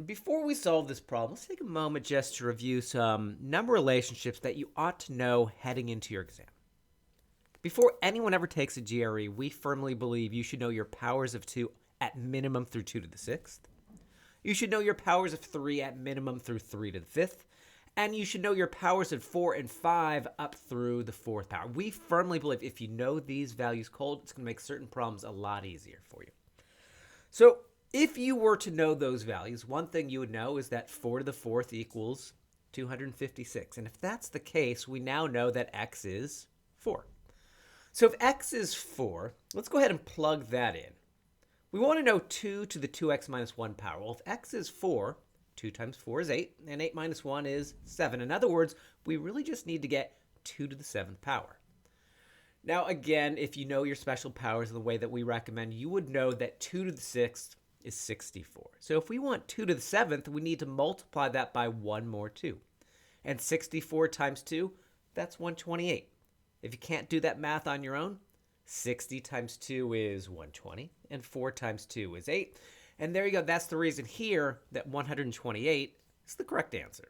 Before we solve this problem, let's take a moment just to review some number relationships that you ought to know heading into your exam. Before anyone ever takes a GRE, we firmly believe you should know your powers of 2 at minimum through 2 to the 6th. You should know your powers of 3 at minimum through 3 to the 5th. And you should know your powers of 4 and 5 up through the 4th power. We firmly believe if you know these values cold, it's going to make certain problems a lot easier for you. So if you were to know those values, one thing you would know is that 4 to the 4th equals 256. And if that's the case, we now know that x is 4. So if x is 4, let's go ahead and plug that in. We want to know 2 to the 2x minus 1 power. Well, if x is 4, 2 times 4 is 8, and 8 minus 1 is 7. In other words, we really just need to get 2 to the 7th power. Now, again, if you know your special powers in the way that we recommend, you would know that 2 to the 6th is 64. So if we want 2 to the 7th, we need to multiply that by 1 more 2. And 64 times 2, that's 128. If you can't do that math on your own, 60 times 2 is 120, and 4 times 2 is 8. And there you go. That's the reason here that 128 is the correct answer.